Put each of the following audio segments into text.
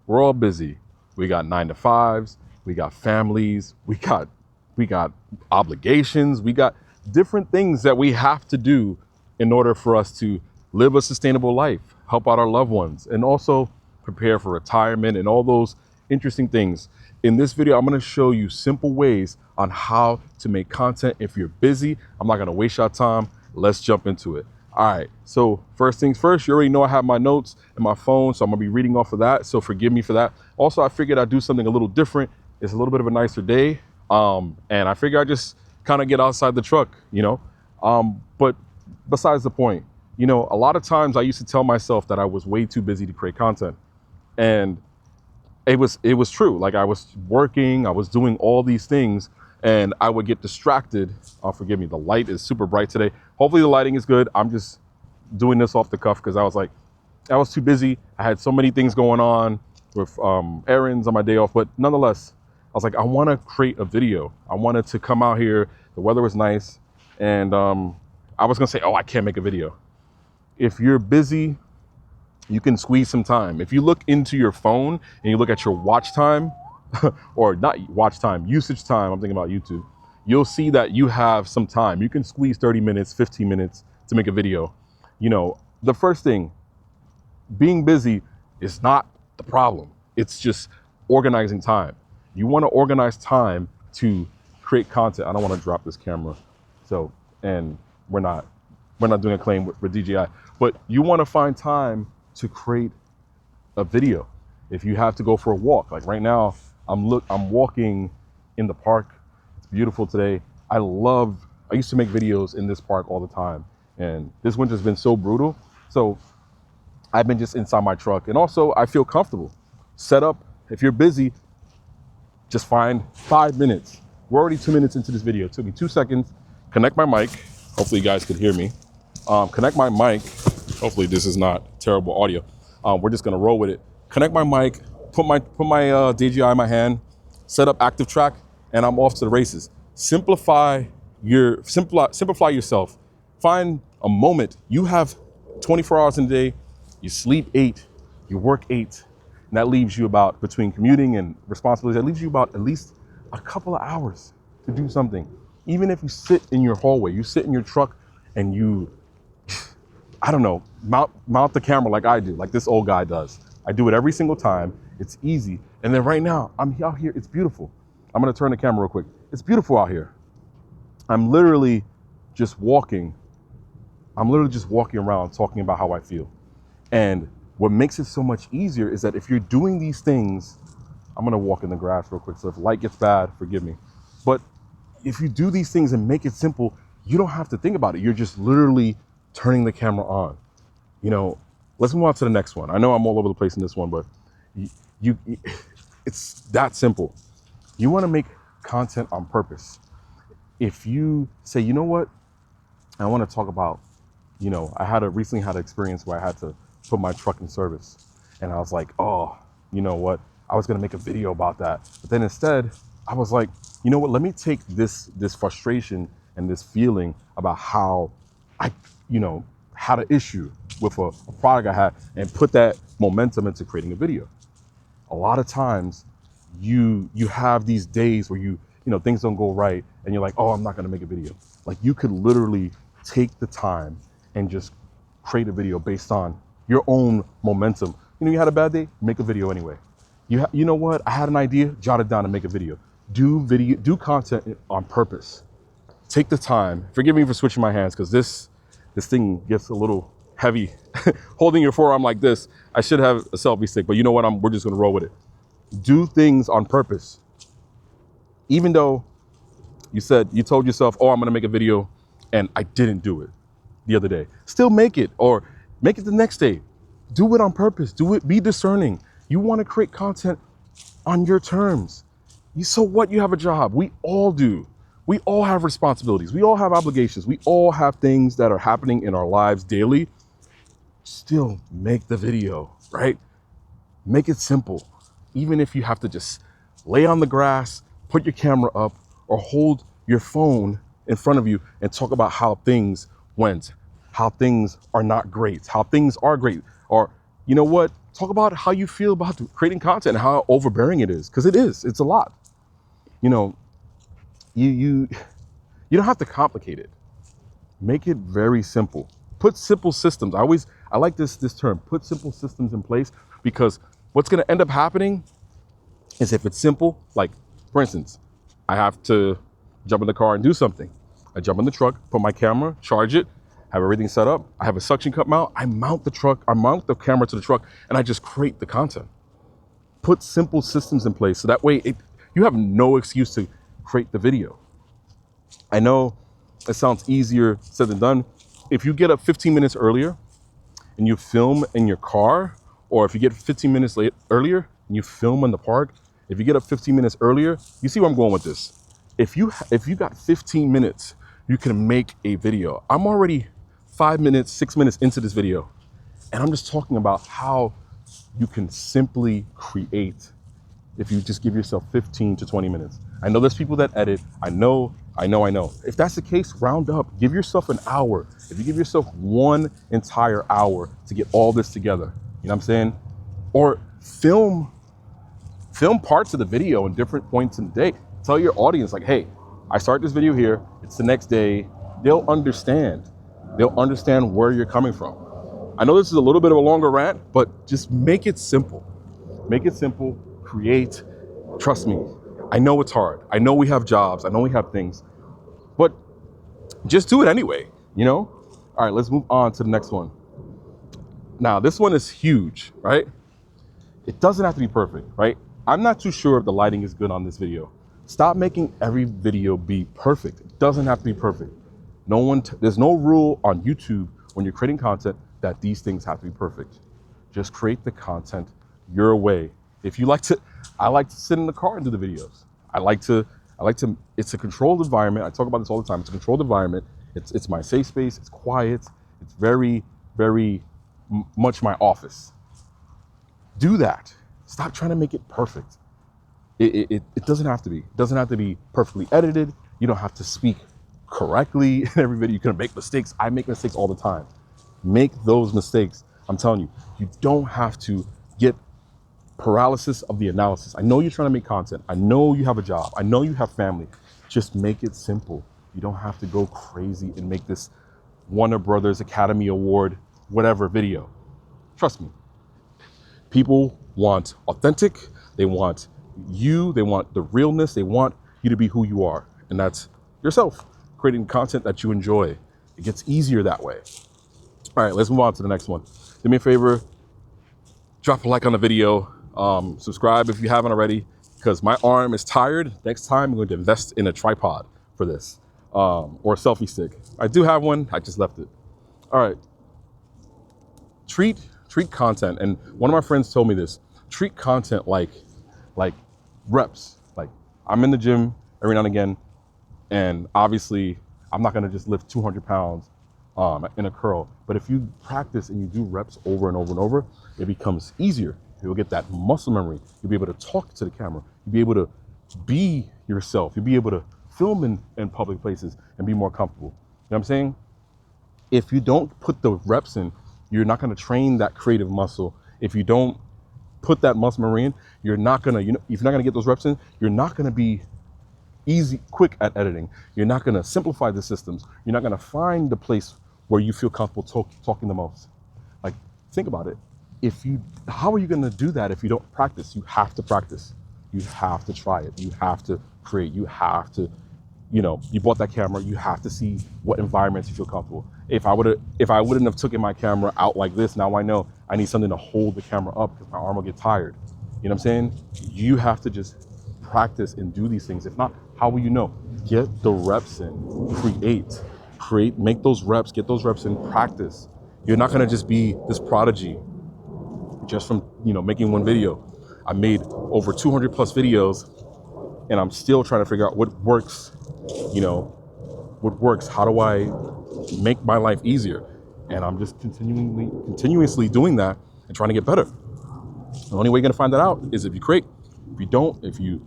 We're all busy. We got 9 to 5s, we got families, we got obligations, we got different things that we have to do in order for us to live a sustainable life, help out our loved ones, and also prepare for retirement and all those interesting things. In this video, I'm going to show you simple ways on how to make content if you're busy. I'm not going to waste your time. Let's jump into it. All right, so first things first, you already know I have my notes and my phone, so I'm gonna be reading off of that, so forgive me for that. Also, I figured I'd do something a little different. It's a little bit of a nicer day, and I figure I just kind of get outside the truck, but besides the point, a lot of times I used to tell myself that I was way too busy to create content, and it was true. Like, I was working, I was doing all these things, and I would get distracted. Oh, forgive me, the light is super bright today. Hopefully the lighting is good. I'm just doing this off the cuff because I was too busy. I had so many things going on with errands on my day off, but nonetheless, I was like, I want to create a video. I wanted to come out here. The weather was nice, and I was gonna say, oh, I can't make a video. If you're busy, you can squeeze some time. If you look into your phone and you look at your watch time, or not watch time, usage time, I'm thinking about YouTube, you'll see that you have some time. You can squeeze 30 minutes, 15 minutes to make a video. The first thing, being busy is not the problem. It's just organizing time. You want to organize time to create content. I don't want to drop this camera. So, and we're not doing a claim with DJI, but you want to find time to create a video. If you have to go for a walk, like right now, I'm walking in the park. It's beautiful today. I used to make videos in this park all the time, and this winter's been so brutal. So I've been just inside my truck, and also I feel comfortable. Set up, if you're busy, just find 5 minutes. We're already 2 minutes into this video. It took me 2 seconds. Connect my mic. Hopefully you guys could hear me. Connect my mic. Hopefully this is not terrible audio. We're just gonna roll with it. Connect my mic, put my DJI in my hand, set up active track, and I'm off to the races. Simplify yourself. Find a moment. You have 24 hours in a day. You sleep 8, you work 8, and that leaves you about, between commuting and responsibilities, that leaves you about at least a couple of hours to do something. Even if you sit in your hallway, you sit in your truck and you, I don't know, mount the camera like I do, like this old guy does. I do it every single time. It's easy. And then right now, I'm out here. It's beautiful. I'm going to turn the camera real quick. It's beautiful out here. I'm literally just walking. Around talking about how I feel. And what makes it so much easier is that if you're doing these things, I'm going to walk in the grass real quick. So if light gets bad, forgive me. But if you do these things and make it simple, you don't have to think about it. You're just literally turning the camera on. Let's move on to the next one. I know I'm all over the place in this one, but it's that simple. You want to make content on purpose. If you say, you know what, I want to talk about, I recently had an experience where I had to put my truck in service, and I was like, oh, you know what, I was going to make a video about that. But then instead, I was like, you know what, let me take this frustration and this feeling about how I had an issue with a product I had, and put that momentum into creating a video. A lot of times you have these days where things don't go right, and you're like, oh, I'm not going to make a video. Like, you could literally take the time and just create a video based on your own momentum. You had a bad day, make a video anyway. You know what, I had an idea, jot it down and make a video. Do content on purpose. Take the time. Forgive me for switching my hands, because this thing gets a little heavy. Holding your forearm like this, I should have a selfie stick, but you know what, we're just gonna roll with it. Do things on purpose. Even though you told yourself, oh, I'm gonna make a video, and I didn't do it the other day. Still make it, or make it the next day. Do it on purpose. Do it, be discerning. You wanna create content on your terms. So what, you have a job, we all do. We all have responsibilities. We all have obligations. We all have things that are happening in our lives daily. Still make the video, right? Make it simple. Even if you have to just lay on the grass, put your camera up, or hold your phone in front of you and talk about how things went, how things are not great, how things are great. Or, you know what? Talk about how you feel about creating content and how overbearing it is, because it is. It's a lot. You know, you don't have to complicate it. Make it very simple. Put simple systems. I like this term. Put simple systems in place, because what's going to end up happening is, if it's simple, like for instance, I have to jump in the car and do something. I jump in the truck, put my camera, charge it, have everything set up. I have a suction cup mount. I mount the camera to the truck, and I just create the content. Put simple systems in place so that way you have no excuse to create the video. I know it sounds easier said than done. If you get up 15 minutes earlier and you film in your car, or if you get 15 minutes earlier and you film in the park, if you get up 15 minutes earlier, you see where I'm going with this. If you got 15 minutes, you can make a video. I'm already 5 minutes, 6 minutes into this video, and I'm just talking about how you can simply create if you just give yourself 15 to 20 minutes. I know there's people that edit. I know. If that's the case, round up. Give yourself an hour. If you give yourself one entire hour to get all this together, you know what I'm saying? Or film parts of the video in different points in the day. Tell your audience, like, hey, I start this video here. It's the next day. They'll understand. They'll understand where you're coming from. I know this is a little bit of a longer rant, but just make it simple. Make it simple. Create. Trust me. I know it's hard. I know we have jobs. I know we have things, but just do it anyway, you know? All right, let's move on to the next one. Now, this one is huge, right? It doesn't have to be perfect, right? I'm not too sure if the lighting is good on this video. Stop making every video be perfect. It doesn't have to be perfect. There's no rule on YouTube when you're creating content that these things have to be perfect. Just create the content your way. I like to sit in the car and do the videos. It's a controlled environment. I talk about this all the time. It's a controlled environment. It's my safe space. It's quiet. It's very, very much my office. Do that. Stop trying to make it perfect. It doesn't have to be. It doesn't have to be perfectly edited. You don't have to speak correctly in every video. You're gonna make mistakes. I make mistakes all the time. Make those mistakes. I'm telling you, you don't have to get paralysis of the analysis. I know you're trying to make content. I know you have a job. I know you have family. Just make it simple. You don't have to go crazy and make this Warner Brothers Academy Award, whatever video. Trust me. People want authentic. They want you. They want the realness. They want you to be who you are. And that's yourself, creating content that you enjoy. It gets easier that way. All right, let's move on to the next one. Do me a favor, drop a like on the video. Subscribe if you haven't already, because my arm is tired. Next time I'm going to invest in a tripod for this, or a selfie stick. I do have one. I just left it. All right. Treat content. And one of my friends told me this. Treat content like reps. Like, I'm in the gym every now and again, and obviously I'm not going to just lift 200 pounds in a curl. But if you practice and you do reps over and over and over, it becomes easier. You'll get that muscle memory. You'll be able to talk to the camera. You'll be able to be yourself. You'll be able to film in public places and be more comfortable. You know what I'm saying? If you don't put the reps in, you're not going to train that creative muscle. If you don't put that muscle memory in, you're not going to, if you're not going to get those reps in, you're not going to be quick at editing. You're not going to simplify the systems. You're not going to find the place where you feel comfortable talking the most. Like, think about it. How are you going to do that if you don't practice? You have to practice. You have to try it. You have to create. You have to, you bought that camera. You have to see what environments you feel comfortable. If I wouldn't have taken my camera out like this, now I know I need something to hold the camera up because my arm will get tired. You know what I'm saying? You have to just practice and do these things. If not, how will you know? Get the reps in. Create, make those reps, get those reps in, practice. You're not going to just be this prodigy just from, making one video. I made over 200 plus videos, and I'm still trying to figure out what works, what works. How do I make my life easier? And I'm just continuously doing that and trying to get better. The only way you're going to find that out is if you create. If you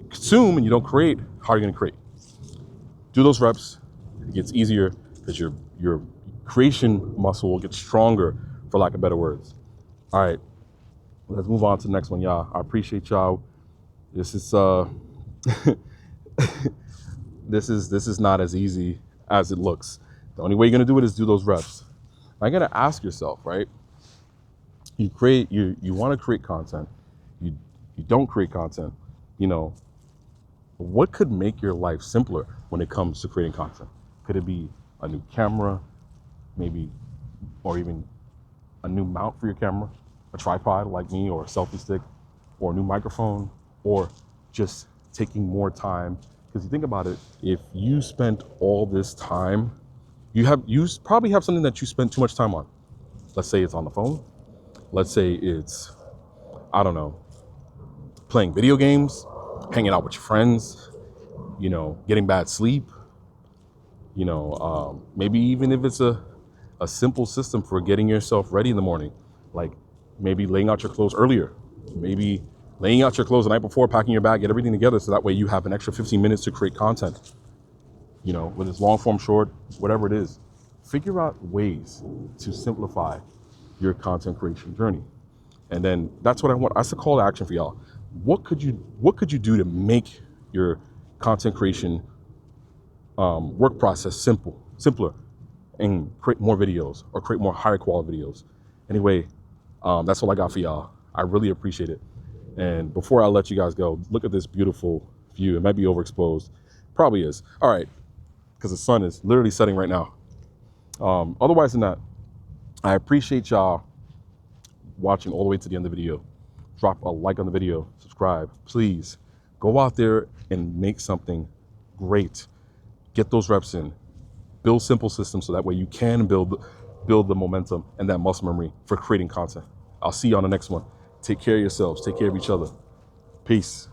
consume and you don't create, how are you going to create? Do those reps. It gets easier because your creation muscle will get stronger, for lack of better words. All right, let's move on to the next one, y'all. I appreciate y'all. This is this is not as easy as it looks. The only way you're gonna do it is do those reps. I gotta ask yourself, right? You want to create content. You you don't create content. You know, what could make your life simpler when it comes to creating content? Could it be a new camera, maybe, or even a new mount for your camera, a tripod like me, or a selfie stick, or a new microphone, or just taking more time? Because you think about it, if you spent all this time, you probably have something that you spend too much time on. Let's say it's on the phone. Let's say it's, I don't know, playing video games, hanging out with your friends, getting bad sleep, maybe even if it's a simple system for getting yourself ready in the morning, like maybe laying out your clothes earlier, maybe laying out your clothes the night before, packing your bag, get everything together so that way you have an extra 15 minutes to create content, whether it's long form, short, whatever it is. Figure out ways to simplify your content creation journey. And then that's what I want. That's a call to action for y'all. What could you do to make your content creation work process simpler, and create more videos or create more higher quality videos? Anyway, that's all I got for y'all. I really appreciate it. And before I let you guys go, look at this beautiful view. It might be overexposed. Probably is. All right, because the sun is literally setting right now. Otherwise than that, I appreciate y'all watching all the way to the end of the video. Drop a like on the video, subscribe, please. Go out there and make something great. Get those reps in. Build simple systems so that way you can build the momentum and that muscle memory for creating content. I'll see you on the next one. Take care of yourselves. Take care of each other. Peace.